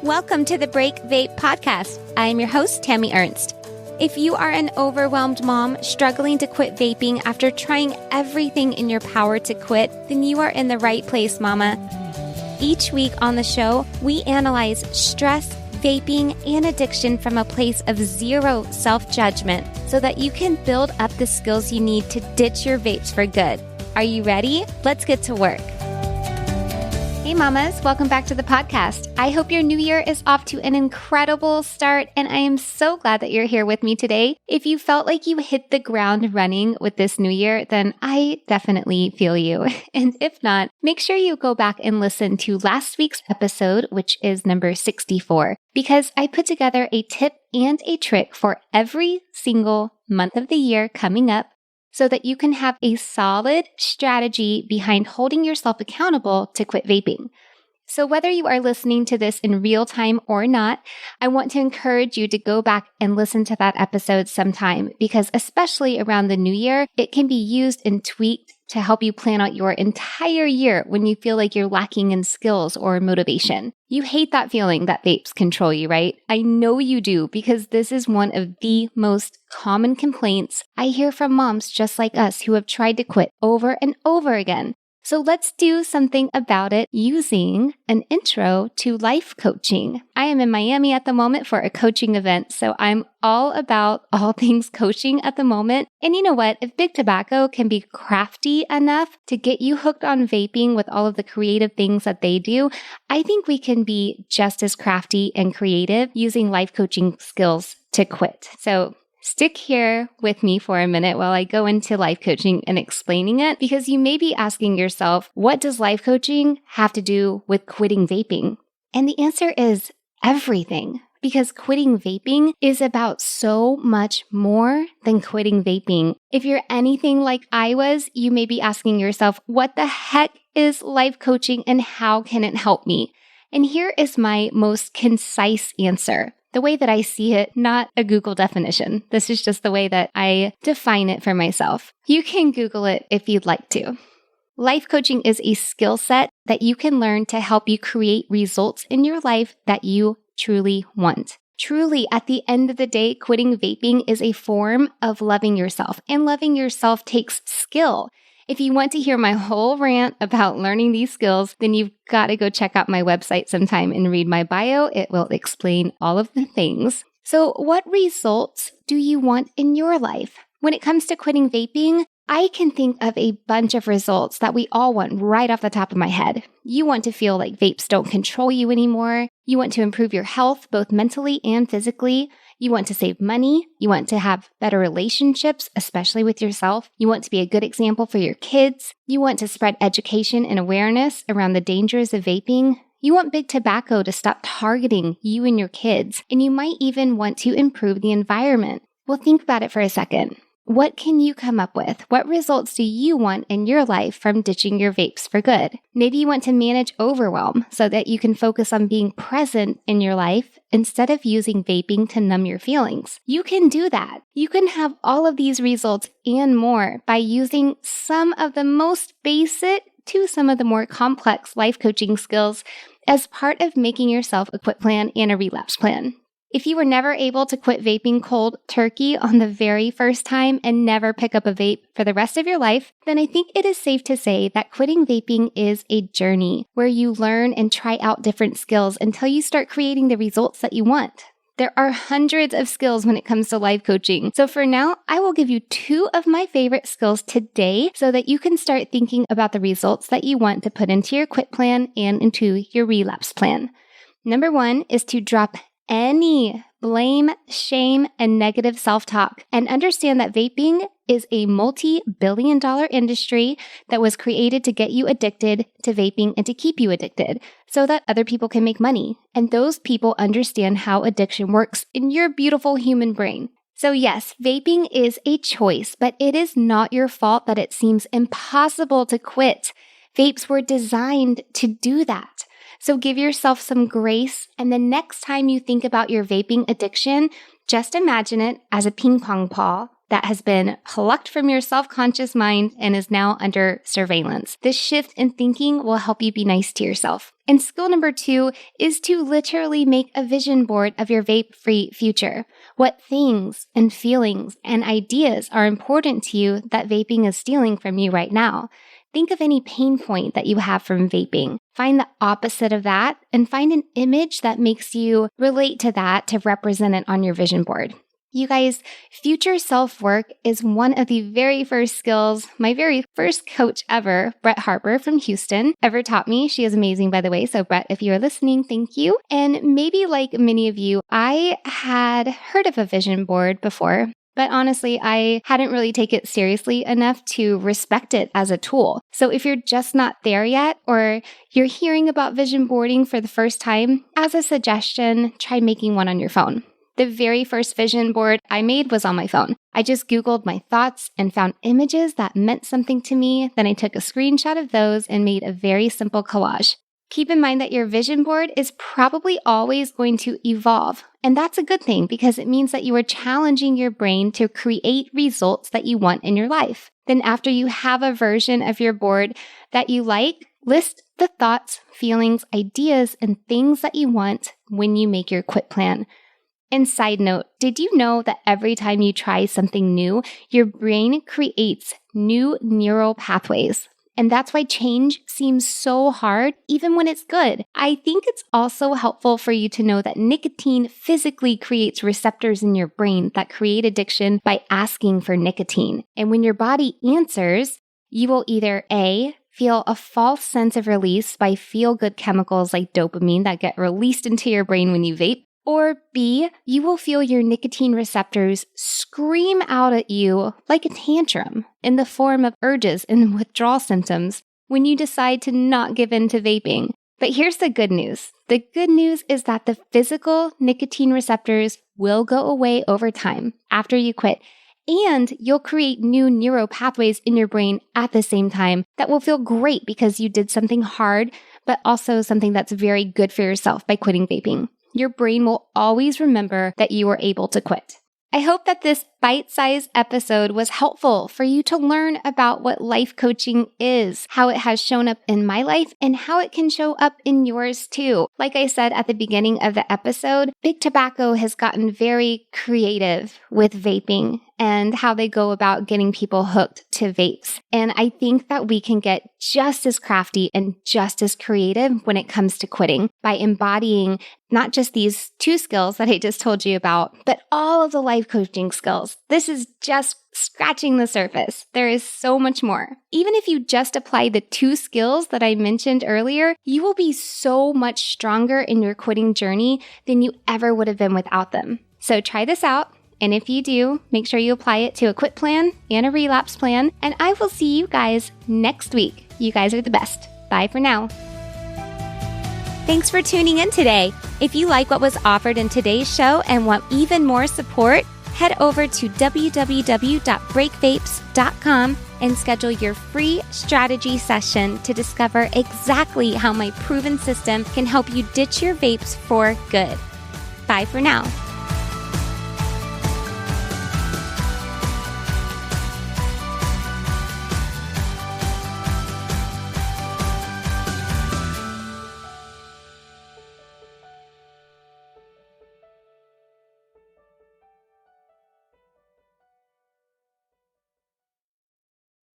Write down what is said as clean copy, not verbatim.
Welcome to the Break Vape podcast. I am your host, Tami Ernst. If you are an overwhelmed mom struggling to quit vaping after trying everything in your power to quit, then you are in the right place, mama. Each week on the show, we analyze stress, vaping, and addiction from a place of zero self-judgment so that you can build up the skills you need to ditch your vapes for good. Are you ready? Let's get to work. Hey mamas, welcome back to the podcast. I hope your new year is off to an incredible start, and I am so glad that you're here with me today. If you felt like you hit the ground running with this new year, then I definitely feel you. And if not, make sure you go back and listen to last week's episode, which is number 64, because I put together a tip and a trick for every single month of the year coming up, so that you can have a solid strategy behind holding yourself accountable to quit vaping. So whether you are listening to this in real time or not, I want to encourage you to go back and listen to that episode sometime, because especially around the new year, it can be used and tweaked to help you plan out your entire year when you feel like you're lacking in skills or motivation. You hate that feeling that vapes control you, right? I know you do, because this is one of the most common complaints I hear from moms just like us who have tried to quit over and over again. So let's do something about it using an intro to life coaching. I am in Miami at the moment for a coaching event, so I'm all about all things coaching at the moment. And you know what? If Big Tobacco can be crafty enough to get you hooked on vaping with all of the creative things that they do, I think we can be just as crafty and creative using life coaching skills to quit. So stick here with me for a minute while I go into life coaching and explaining it, because you may be asking yourself, what does life coaching have to do with quitting vaping? And the answer is everything, because quitting vaping is about so much more than quitting vaping. If you're anything like I was, you may be asking yourself, what the heck is life coaching and how can it help me? And here is my most concise answer. The way that I see it, not a Google definition. This is just the way that I define it for myself. You can Google it if you'd like to. Life coaching is a skill set that you can learn to help you create results in your life that you truly want. Truly, at the end of the day, quitting vaping is a form of loving yourself, and loving yourself takes skill. If you want to hear my whole rant about learning these skills, then you've got to go check out my website sometime and read my bio. It will explain all of the things. So what results do you want in your life? When it comes to quitting vaping, I can think of a bunch of results that we all want right off the top of my head. You want to feel like vapes don't control you anymore. You want to improve your health, both mentally and physically. You want to save money. You want to have better relationships, especially with yourself. You want to be a good example for your kids. You want to spread education and awareness around the dangers of vaping. You want Big Tobacco to stop targeting you and your kids. And you might even want to improve the environment. Well, think about it for a second. What can you come up with? What results do you want in your life from ditching your vapes for good? Maybe you want to manage overwhelm so that you can focus on being present in your life instead of using vaping to numb your feelings. You can do that. You can have all of these results and more by using some of the most basic to some of the more complex life coaching skills as part of making yourself a quit plan and a relapse plan. If you were never able to quit vaping cold turkey on the very first time and never pick up a vape for the rest of your life, then I think it is safe to say that quitting vaping is a journey where you learn and try out different skills until you start creating the results that you want. There are hundreds of skills when it comes to life coaching. So for now, I will give you 2 of my favorite skills today so that you can start thinking about the results that you want to put into your quit plan and into your relapse plan. Number 1 is to drop any blame, shame, and negative self-talk, and understand that vaping is a multi-billion-dollar industry that was created to get you addicted to vaping and to keep you addicted so that other people can make money. And those people understand how addiction works in your beautiful human brain. So yes, vaping is a choice, but it is not your fault that it seems impossible to quit. Vapes were designed to do that. So give yourself some grace, and the next time you think about your vaping addiction, just imagine it as a ping pong ball that has been plucked from your self-conscious mind and is now under surveillance. This shift in thinking will help you be nice to yourself. And skill number 2 is to literally make a vision board of your vape-free future. What things and feelings and ideas are important to you that vaping is stealing from you right now? Think of any pain point that you have from vaping. Find the opposite of that and find an image that makes you relate to that to represent it on your vision board. You guys, future self-work is one of the very first skills my very first coach ever, Brett Harper from Houston, ever taught me. She is amazing, by the way. So Brett, if you are listening, thank you. And maybe like many of you, I had heard of a vision board before, but honestly, I hadn't really taken it seriously enough to respect it as a tool. So if you're just not there yet, or you're hearing about vision boarding for the first time, as a suggestion, try making one on your phone. The very first vision board I made was on my phone. I just Googled my thoughts and found images that meant something to me. Then I took a screenshot of those and made a very simple collage. Keep in mind that your vision board is probably always going to evolve. And that's a good thing because it means that you are challenging your brain to create results that you want in your life. Then after you have a version of your board that you like, list the thoughts, feelings, ideas, and things that you want when you make your quit plan. And side note, did you know that every time you try something new, your brain creates new neural pathways? And that's why change seems so hard, even when it's good. I think it's also helpful for you to know that nicotine physically creates receptors in your brain that create addiction by asking for nicotine. And when your body answers, you will either A, feel a false sense of release by feel-good chemicals like dopamine that get released into your brain when you vape, or B, you will feel your nicotine receptors scream out at you like a tantrum in the form of urges and withdrawal symptoms when you decide to not give in to vaping. But here's the good news. The good news is that the physical nicotine receptors will go away over time after you quit, and you'll create new neural pathways in your brain at the same time that will feel great because you did something hard, but also something that's very good for yourself by quitting vaping. Your brain will always remember that you were able to quit. I hope that this bite-sized episode was helpful for you to learn about what life coaching is, how it has shown up in my life, and how it can show up in yours too. Like I said at the beginning of the episode, Big Tobacco has gotten very creative with vaping and how they go about getting people hooked to vapes. And I think that we can get just as crafty and just as creative when it comes to quitting by embodying not just these 2 skills that I just told you about, but all of the life coaching skills. This is just scratching the surface. There is so much more. Even if you just apply the 2 skills that I mentioned earlier, you will be so much stronger in your quitting journey than you ever would have been without them. So try this out. And if you do, make sure you apply it to a quit plan and a relapse plan. And I will see you guys next week. You guys are the best. Bye for now. Thanks for tuning in today. If you like what was offered in today's show and want even more support, head over to www.breakvapes.com and schedule your free strategy session to discover exactly how my proven system can help you ditch your vapes for good. Bye for now.